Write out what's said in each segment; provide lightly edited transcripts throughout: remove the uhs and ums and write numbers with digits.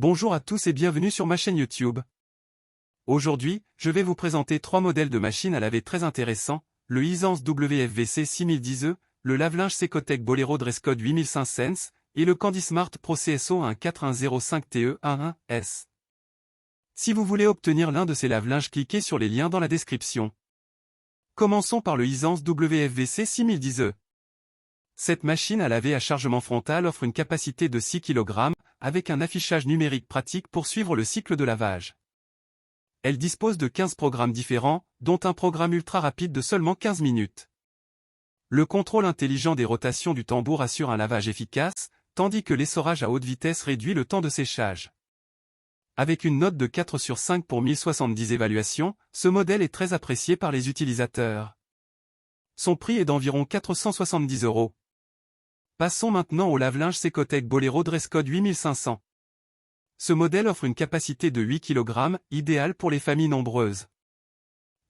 Bonjour à tous et bienvenue sur ma chaîne YouTube. Aujourd'hui, je vais vous présenter 3 modèles de machines à laver très intéressants, le Hisense WFVC 6010E, le lave-linge Secotec Bolero Dresscode 8500 et le CandySmart Pro CSO 14105TE11S. Si vous voulez obtenir l'un de ces lave-linges, cliquez sur les liens dans la description. Commençons par le Hisense WFVC 6010E. Cette machine à laver à chargement frontal offre une capacité de 6 kg, avec un affichage numérique pratique pour suivre le cycle de lavage. Elle dispose de 15 programmes différents, dont un programme ultra rapide de seulement 15 minutes. Le contrôle intelligent des rotations du tambour assure un lavage efficace, tandis que l'essorage à haute vitesse réduit le temps de séchage. Avec une note de 4 sur 5 pour 1070 évaluations, ce modèle est très apprécié par les utilisateurs. Son prix est d'environ 470 €. Passons maintenant au lave-linge Secotec Bolero Dresscode 8500. Ce modèle offre une capacité de 8 kg, idéal pour les familles nombreuses.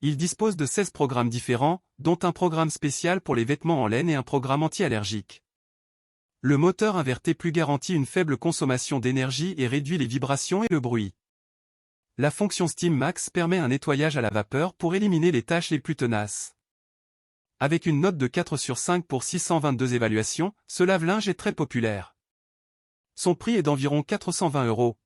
Il dispose de 16 programmes différents, dont un programme spécial pour les vêtements en laine et un programme anti-allergique. Le moteur inverté plus garantit une faible consommation d'énergie et réduit les vibrations et le bruit. La fonction Steam Max permet un nettoyage à la vapeur pour éliminer les tâches les plus tenaces. Avec une note de 4 sur 5 pour 622 évaluations, ce lave-linge est très populaire. Son prix est d'environ 420 €.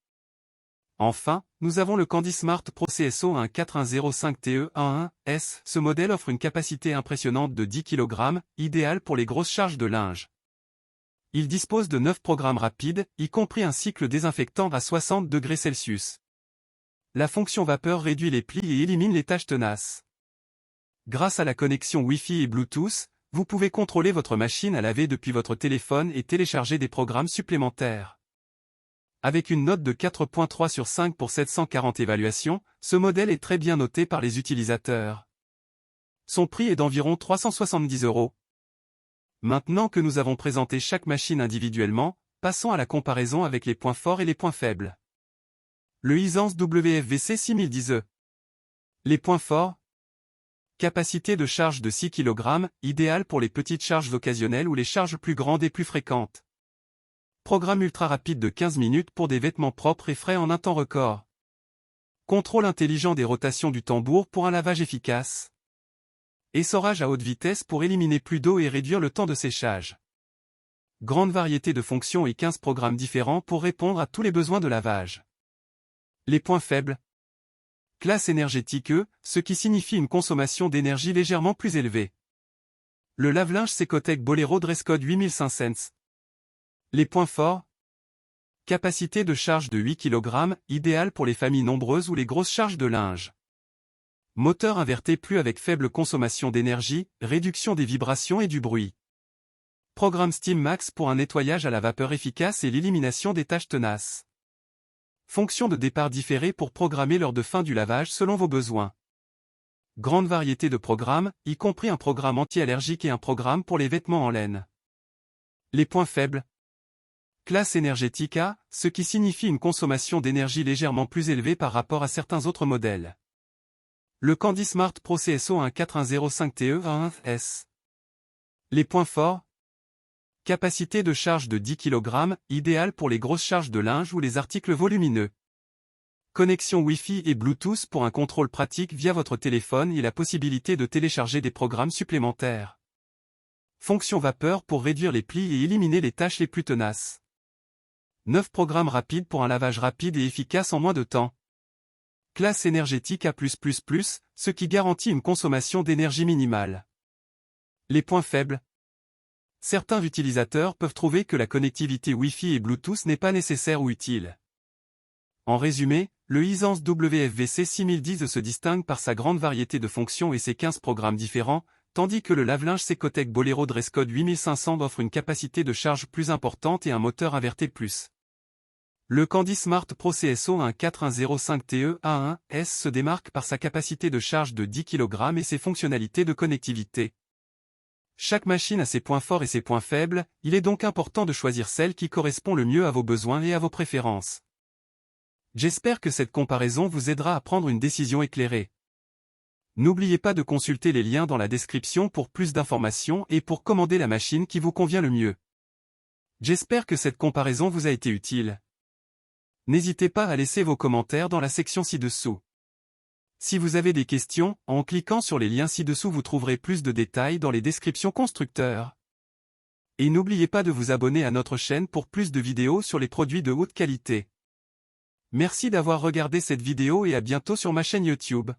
Enfin, nous avons le CandySmart Pro CSO 14105TE11S. Ce modèle offre une capacité impressionnante de 10 kg, idéal pour les grosses charges de linge. Il dispose de 9 programmes rapides, y compris un cycle désinfectant à 60 degrés Celsius. La fonction vapeur réduit les plis et élimine les tâches tenaces. Grâce à la connexion Wi-Fi et Bluetooth, vous pouvez contrôler votre machine à laver depuis votre téléphone et télécharger des programmes supplémentaires. Avec une note de 4.3 sur 5 pour 740 évaluations, ce modèle est très bien noté par les utilisateurs. Son prix est d'environ 370 €. Maintenant que nous avons présenté chaque machine individuellement, passons à la comparaison avec les points forts et les points faibles. Le Hisense WFVC 6010E. Les points forts: capacité de charge de 6 kg, idéal pour les petites charges occasionnelles ou les charges plus grandes et plus fréquentes. Programme ultra rapide de 15 minutes pour des vêtements propres et frais en un temps record. Contrôle intelligent des rotations du tambour pour un lavage efficace. Essorage à haute vitesse pour éliminer plus d'eau et réduire le temps de séchage. Grande variété de fonctions et 15 programmes différents pour répondre à tous les besoins de lavage. Les points faibles: classe énergétique E, ce qui signifie une consommation d'énergie légèrement plus élevée. Le lave-linge Secotec Bolero Dresscode 8500. Les points forts: capacité de charge de 8 kg, idéal pour les familles nombreuses ou les grosses charges de linge. Moteur inverté plus avec faible consommation d'énergie, réduction des vibrations et du bruit. Programme Steam Max pour un nettoyage à la vapeur efficace et l'élimination des tâches tenaces. Fonction de départ différée pour programmer l'heure de fin du lavage selon vos besoins. Grande variété de programmes, y compris un programme anti-allergique et un programme pour les vêtements en laine. Les points faibles: classe énergétique A, ce qui signifie une consommation d'énergie légèrement plus élevée par rapport à certains autres modèles. Le CandySmart Pro CSO 14105TE11S. Les points forts: capacité de charge de 10 kg, idéal pour les grosses charges de linge ou les articles volumineux. Connexion Wi-Fi et Bluetooth pour un contrôle pratique via votre téléphone et la possibilité de télécharger des programmes supplémentaires. Fonction vapeur pour réduire les plis et éliminer les tâches les plus tenaces. 9 programmes rapides pour un lavage rapide et efficace en moins de temps. Classe énergétique A+++, ce qui garantit une consommation d'énergie minimale. Les points faibles: certains utilisateurs peuvent trouver que la connectivité Wi-Fi et Bluetooth n'est pas nécessaire ou utile. En résumé, le Hisense WFVC 6010 se distingue par sa grande variété de fonctions et ses 15 programmes différents, tandis que le lave-linge Secotec Bolero Dresscode 8500 offre une capacité de charge plus importante et un moteur inverté plus. Le CandySmart Pro CSO 14105TE11S se démarque par sa capacité de charge de 10 kg et ses fonctionnalités de connectivité. Chaque machine a ses points forts et ses points faibles, il est donc important de choisir celle qui correspond le mieux à vos besoins et à vos préférences. J'espère que cette comparaison vous aidera à prendre une décision éclairée. N'oubliez pas de consulter les liens dans la description pour plus d'informations et pour commander la machine qui vous convient le mieux. J'espère que cette comparaison vous a été utile. N'hésitez pas à laisser vos commentaires dans la section ci-dessous. Si vous avez des questions, en cliquant sur les liens ci-dessous vous trouverez plus de détails dans les descriptions constructeurs. Et n'oubliez pas de vous abonner à notre chaîne pour plus de vidéos sur les produits de haute qualité. Merci d'avoir regardé cette vidéo et à bientôt sur ma chaîne YouTube.